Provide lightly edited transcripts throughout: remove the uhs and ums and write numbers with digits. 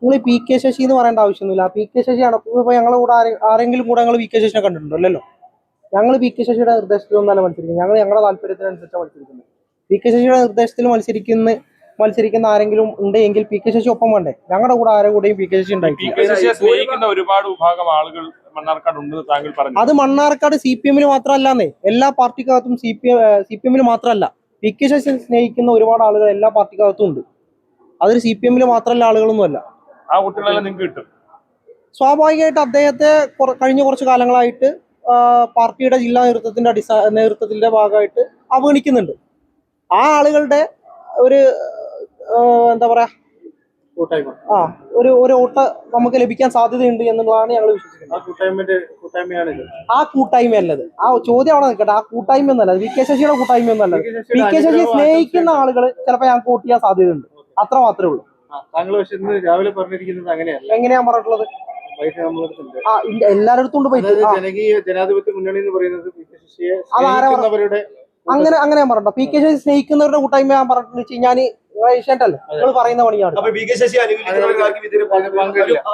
നിങ്ങൾ ഈ പി.കെ. ശശി എന്ന് പറയേണ്ട ആവശ്യമൊന്നുമില്ല. പി.കെ. ശശിയാണ് ഇപ്പൊ ഞങ്ങളുടെ കൂടെ ആരെങ്കിലും കൂടെ ഞങ്ങൾ പി.കെ. ശശിനെ കണ്ടിട്ടുണ്ടോ? അല്ലല്ലോ. ഞങ്ങൾ പി.കെ. ശശിയുടെ നിർദ്ദേശത്തിലൊന്നല്ല മത്സരിക്കുന്നത്. ഞങ്ങളുടെ താല്പര്യത്തിനനുസരിച്ചാണ് മത്സരിക്കുന്നത്. പി.കെ. ശശിയുടെ നിർദ്ദേശത്തിൽ മത്സരിക്കുന്ന ആരെങ്കിലും ഉണ്ടെങ്കിൽ പി.കെ. ശശി ഒപ്പം വേണ്ടേ? ഞങ്ങളുടെ കൂടെ ആരുടെ കൂടെയും പി.കെ. ശശി ഉണ്ടായിട്ടില്ല. ഒരുപാട് വിഭാഗം ആളുകൾ മണ്ണാർക്കാട് ഉണ്ടെന്ന് താങ്കൾ പറഞ്ഞു. അത് മണ്ണാർക്കാട് CPM-ന് മാത്രമല്ലാന്നേ, എല്ലാ പാർട്ടിക്കകത്തും CPM-ന് മാത്രമല്ല. പി.കെ. ശശി സ്നേഹിക്കുന്ന ഒരുപാട് ആളുകൾ എല്ലാ പാർട്ടിക്കകത്തും ഉണ്ട്. അതൊരു CPM-ല് മാത്രമല്ല ആളുകളൊന്നും അല്ല. ആ കുട്ടികളെല്ലാം നിങ്ങൾക്ക് കിട്ടും. സ്വാഭാവികമായിട്ട് അദ്ദേഹത്തെ കഴിഞ്ഞ കുറച്ച് കാലങ്ങളായിട്ട് പാർട്ടിയുടെ ജില്ലാ നേതൃത്വത്തിന്റെ ഭാഗമായിട്ട് അവഗണിക്കുന്നുണ്ട്. ആ ആളുകളുടെ ഒരു എന്താ പറയാ ഒരു വോട്ട് നമുക്ക് ലഭിക്കാൻ സാധ്യതയുണ്ട് എന്നുള്ളതാണ് ഞങ്ങൾ വിശ്വസിക്കുന്നത്. ആ കൂട്ടായ്മയല്ലത്. ആ ചോദ്യം അവിടെ നിൽക്കട്ടെ. ആ കൂട്ടായ്മ ഒന്നല്ല, പി.കെ. ശശിയുടെ കൂട്ടായ്മ ഒന്നല്ല. പി.കെ. ശശിയെ സ്നേഹിക്കുന്ന ആളുകൾ ചിലപ്പോൾ ഞങ്ങൾക്ക് വോട്ട് ചെയ്യാൻ സാധ്യതയുണ്ട്. അത്ര മാത്രമേ ഉള്ളൂ. രാവിലെ പറഞ്ഞിരിക്കുന്നത് അങ്ങനെയല്ല. എങ്ങനെയാ പറഞ്ഞിട്ടുള്ളത്? എല്ലാവരുടെ പോയി ജനാധിപത്യ മുന്നണി എന്ന് പറയുന്നത് അങ്ങനെ ഞാൻ പറഞ്ഞോ. പി.കെ. ശശി സ്നേഹിക്കുന്നവരുടെ കൂട്ടായ്മ ഞാൻ പറഞ്ഞിട്ട് വെച്ച് കഴിഞ്ഞാൽ ഏഷ്യാനെറ്റല്ലേ നിങ്ങൾ പറയുന്ന പണിയാണ്.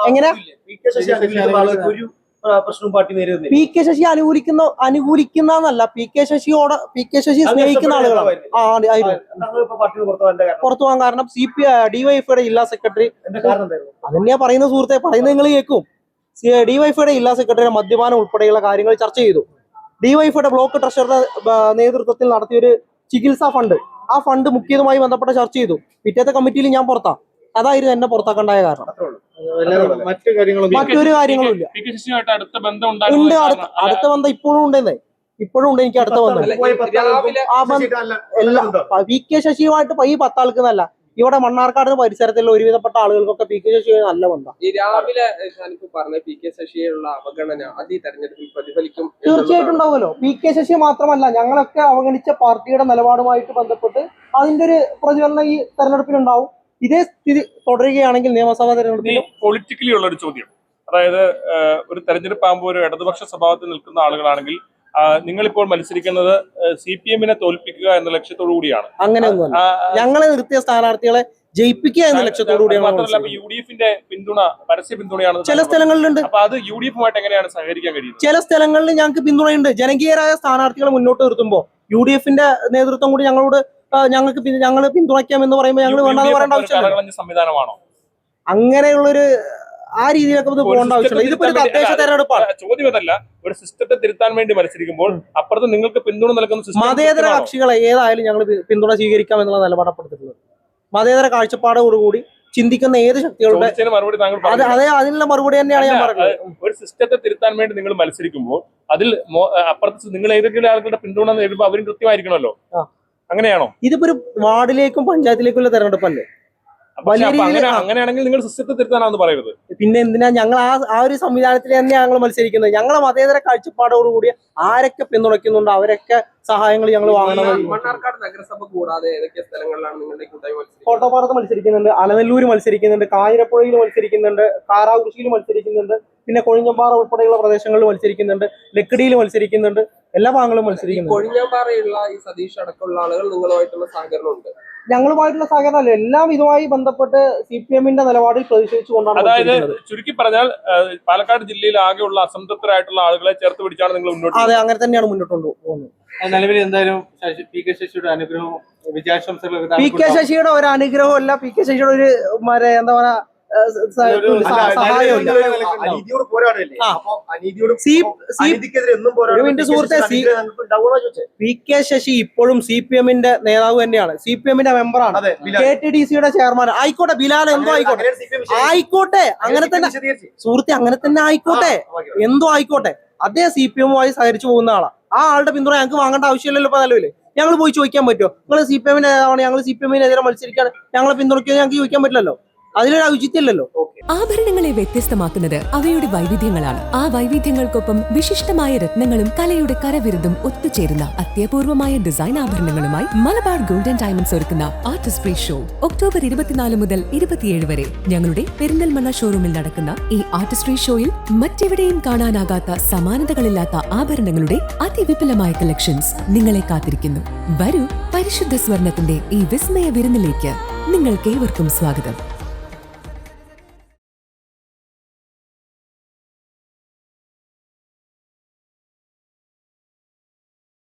എങ്ങനെ പി.കെ. ശശി അനുകൂലിക്കുന്നല്ല, പി.കെ. ശശി സ്നേഹിക്കുന്ന ആളുകളാണ്. പുറത്തു പോകാൻ കാരണം ഡിവൈഎഫ്ഐയുടെ ജില്ലാ സെക്രട്ടറി അതന്നെയാ പറയുന്ന സുഹൃത്തെ, പറയുന്നത് നിങ്ങൾ കേൾക്കും. ഡിവൈഎഫ്ഐയുടെ ജില്ലാ സെക്രട്ടറി മദ്യപാനം ഉൾപ്പെടെയുള്ള കാര്യങ്ങൾ ചർച്ച ചെയ്തു. ഡിവൈഎഫ്ഐയുടെ ബ്ലോക്ക് ട്രഷറുടെ നേതൃത്വത്തിൽ നടത്തിയൊരു ചികിത്സാ ഫണ്ട്, ആ ഫണ്ട് മുഖ്യതുമായി ബന്ധപ്പെട്ട ചർച്ച ചെയ്തു. പിറ്റേത്തെ കമ്മിറ്റിയിൽ ഞാൻ പുറത്താ. അതായിരുന്നു എന്നെ പുറത്താക്കണ്ടായ കാരണം. മറ്റൊരു കാര്യങ്ങളും ഇല്ല. ഉണ്ട്, അടുത്ത ബന്ധം ഇപ്പോഴും ഉണ്ടെന്നേ. ഇപ്പോഴും ഉണ്ട് എനിക്ക് അടുത്ത ബന്ധം. പി.കെ. ശശിയുമായിട്ട് ഈ 10 ആൾക്കെന്നല്ല, ഇവിടെ മണ്ണാർക്കാട് പരിസരത്തുള്ള ഒരുവിധപ്പെട്ട ആളുകൾക്കൊക്കെ പി.കെ. ശശി നല്ല ബന്ധം. രാവിലെ പറഞ്ഞ പി.കെ. ശശിയുള്ള അവഗണന അത് ഈ തെരഞ്ഞെടുപ്പിൽ പ്രതിഫലിക്കും. തീർച്ചയായിട്ടും ഉണ്ടാവുമല്ലോ. പി.കെ. ശശി മാത്രമല്ല, ഞങ്ങളൊക്കെ അവഗണിച്ച പാർട്ടിയുടെ നിലപാടുമായിട്ട് ബന്ധപ്പെട്ട് അതിന്റെ ഒരു പ്രതിഫലനം ഈ തെരഞ്ഞെടുപ്പിലുണ്ടാവും. ഇതേ സ്ഥിതി തുടരുകയാണെങ്കിൽ നിയമസഭാ തെരഞ്ഞെടുപ്പിൽ പൊളിറ്റിക്കലി ഉള്ള ഒരു ചോദ്യം, അതായത് ഒരു തെരഞ്ഞെടുപ്പ് ആകുമ്പോൾ ഒരു ഇടതുപക്ഷ സ്വഭാവത്തിൽ നിൽക്കുന്ന ആളുകളാണെങ്കിൽ നിങ്ങളിപ്പോൾ മത്സരിക്കുന്നത് CPM-നെ തോൽപ്പിക്കുക എന്ന ലക്ഷ്യത്തോടു കൂടിയാണ്. അങ്ങനെയൊന്നുമല്ല, ഞങ്ങളെ നിർത്തിയ സ്ഥാനാർത്ഥികളെ ജയിപ്പിക്കുക എന്ന ലക്ഷ്യത്തോടു കൂടിയാണ്. മാത്രമല്ല UDF-ന്റെ പിന്തുണ പരസ്യ പിന്തുണയാണ് ചില സ്ഥലങ്ങളിലുണ്ട്. അപ്പൊ അത് UDF-ഉമായിട്ട് എങ്ങനെയാണ് സഹകരിക്കാൻ കഴിയുന്നത്? ചില സ്ഥലങ്ങളിൽ ഞങ്ങൾക്ക് പിന്തുണയുണ്ട്. ജനകീയരായ സ്ഥാനാർത്ഥികളെ മുന്നോട്ട് നിർത്തുമ്പോൾ UDF-ന്റെ നേതൃത്വം കൂടി ഞങ്ങൾ പിന്തുണയ്ക്കാം എന്ന് പറയുമ്പോൾ ഞങ്ങൾ വേണ്ടെന്ന് പറയേണ്ട ആവശ്യമില്ല. സംവിധാനമാണോ അങ്ങനെയുള്ളൊരു ആ രീതിയിലൊക്കെ പോകേണ്ട ആവശ്യമില്ല. ഇതിപ്പോ ഒരു തദ്ദേശ തെരഞ്ഞെടുപ്പാണ്. ചോദ്യം അതല്ല, ഒരു സിസ്റ്റത്തെ തിരുത്താൻ വേണ്ടി മത്സരിക്കുമ്പോൾ അപ്പുറത്ത് നിങ്ങൾക്ക് പിന്തുണ നൽകുന്ന മതേതര കക്ഷികളെ ഏതായാലും ഞങ്ങൾ പിന്തുണ സ്വീകരിക്കാം എന്നുള്ള നിലപാടപ്പെടുത്തിട്ടുള്ളത്. മതേതര കാഴ്ചപ്പാടോടുകൂടി ചിന്തിക്കുന്ന ഏത് ശക്തികളുടെ അതിനുള്ള മറുപടി തന്നെയാണ് ഞാൻ പറഞ്ഞത്. ഒരു സിസ്റ്റത്തെ തിരുത്താൻ വേണ്ടി നിങ്ങൾ മത്സരിക്കുമ്പോൾ അതിൽ അപ്പുറത്ത് നിങ്ങൾ ഏതെങ്കിലും ആളുകളുടെ പിന്തുണ നേടുമ്പോൾ അവരും കൃത്യമായിരിക്കണമല്ലോ. അങ്ങനെയാണോ? ഇതിപ്പോ ഒരു വാർഡിലേക്കും പഞ്ചായത്തിലേക്കുള്ള തെരഞ്ഞെടുപ്പല്ലേ. അങ്ങനെയാണെങ്കിൽ നിങ്ങൾ സിസ്റ്റത്തെ തിരുത്താനാണെന്ന് പറയരുത്. പിന്നെ എന്തിനാ ഞങ്ങൾ ആ ഒരു സംവിധാനത്തിൽ തന്നെയാണ് ഞങ്ങൾ മത്സരിക്കുന്നത്. ഞങ്ങളെ മതേതര കാഴ്ചപ്പാടോടുകൂടി ആരൊക്കെ പിന്തുണയ്ക്കുന്നുണ്ടോ അവരൊക്കെ സഹായങ്ങൾ ഞങ്ങൾ വാങ്ങണം. മണ്ണാർക്കാട് നഗരസഭ കൂടാതെ ഏതൊക്കെ സ്ഥലങ്ങളിലാണ് നിങ്ങളുടെ കൂട്ടായ്മ? കോട്ടപ്പാടത്ത് മത്സരിക്കുന്നുണ്ട്, അലനല്ലൂർ മത്സരിക്കുന്നുണ്ട്, കാഞ്ഞിരപ്പുഴയിൽ മത്സരിക്കുന്നുണ്ട്, കാരാകുറിശ്ശിയിൽ മത്സരിക്കുന്നുണ്ട്, പിന്നെ കൊഴിഞ്ഞമ്പാറ ഉൾപ്പെടെയുള്ള പ്രദേശങ്ങളിൽ മത്സരിക്കുന്നുണ്ട്, ലക്കിടിയിൽ മത്സരിക്കുന്നുണ്ട്, എല്ലാ ഭാഗങ്ങളും മത്സരിക്കുന്നുണ്ട്. കൊഴിഞ്ഞമ്പാറയുള്ള ഈ സതീഷ് അടക്കമുള്ള ആളുകൾ നിങ്ങളുമായിട്ടുള്ള സഹകരണം ഉണ്ട്? ഞങ്ങളുമായിട്ടുള്ള സഹകരണമല്ല, എല്ലാം ഇതുമായി ബന്ധപ്പെട്ട് CPM-ന്റെ നിലപാടിൽ പ്രതിഷേധിച്ചുകൊണ്ടാണ്. അതായത് ചുരുക്കി പറഞ്ഞാൽ പാലക്കാട് ജില്ലയിൽ ആകെയുള്ള അസംതൃപ്തരായിട്ടുള്ള ആളുകളെ ചേർത്ത് പിടിച്ചാണ് നിങ്ങൾ മുന്നോട്ട്? അതെ, അങ്ങനെ തന്നെയാണ് മുന്നോട്ട് കൊണ്ടുപോകുന്നത്. നിലവിൽ എന്തായാലും പി.കെ. ശശിയുടെ അനുഗ്രഹവും വിജയാശംസകളും. പി.കെ. ശശിയുടെ ഒരു അനുഗ്രഹവും അല്ല, പി.കെ. ശശിയുടെ ഒരു എന്താ പറയാ സഹായമില്ല. പി.കെ. ശശി ഇപ്പോഴും CPM-ന്റെ നേതാവ് തന്നെയാണ്, CPM-ന്റെ മെമ്പറാണ്, KTDC-യുടെ ചെയർമാൻ. ആയിക്കോട്ടെ, ബിലാൽ എന്തോ ആയിക്കോട്ടെ, അങ്ങനെ തന്നെ സുഹൃത്തെ, അങ്ങനെ തന്നെ ആയിക്കോട്ടെ, എന്തോ ആയിക്കോട്ടെ. അദ്ദേഹം CPM-മായി സഹകരിച്ചു പോകുന്ന ആളാണ്. ആ ആളുടെ പിന്തുണ ഞങ്ങൾക്ക് വാങ്ങേണ്ട ആവശ്യമില്ലല്ലോ. ഇപ്പൊ നിലവില് ഞങ്ങൾ പോയി ചോദിക്കാൻ പറ്റുമോ? നിങ്ങൾ CPM-ന്റെ നേതാവാണ്, ഞങ്ങൾ CPM-നെതിരെ മത്സരിക്കാൻ ഞങ്ങളെ പിന്തുണയ്ക്കുക ഞങ്ങൾക്ക് ചോദിക്കാൻ പറ്റില്ലല്ലോ. അതിലൊരു ഔചിത്യമില്ലല്ലോ. ആഭരണങ്ങളെ വ്യത്യസ്തമാക്കുന്നത് അവയുടെ വൈവിധ്യങ്ങളാണ്. ആ വൈവിധ്യങ്ങൾക്കൊപ്പം വിശിഷ്ടമായ രത്നങ്ങളും കലയുടെ കരവിരുതും ഒത്തുചേരുന്ന അത്യപൂർവമായ ഡിസൈൻ ആഭരണങ്ങളുമായി മലബാർ ഗോൾഡൻ ഡയമണ്ട്സ് ഒരുക്കുന്ന ആർട്ടിസ്ട്രി ഷോ ഒക്ടോബർ 24 മുതൽ 27 വരെ ഞങ്ങളുടെ പെരിന്തൽമണ്ണ ഷോറൂമിൽ നടക്കുന്ന ഈ ആർട്ടിസ്ട്രി ഷോയിൽ മറ്റെവിടെയും കാണാനാകാത്ത സമാനതകളില്ലാത്ത ആഭരണങ്ങളുടെ അതിവിപുലമായ കളക്ഷൻസ് നിങ്ങളെ കാത്തിരിക്കുന്നു. വരൂ, പരിശുദ്ധ സ്വർണത്തിന്റെ ഈ വിസ്മയ വിരുന്നിലേക്ക് നിങ്ങൾക്കേവർക്കും സ്വാഗതം.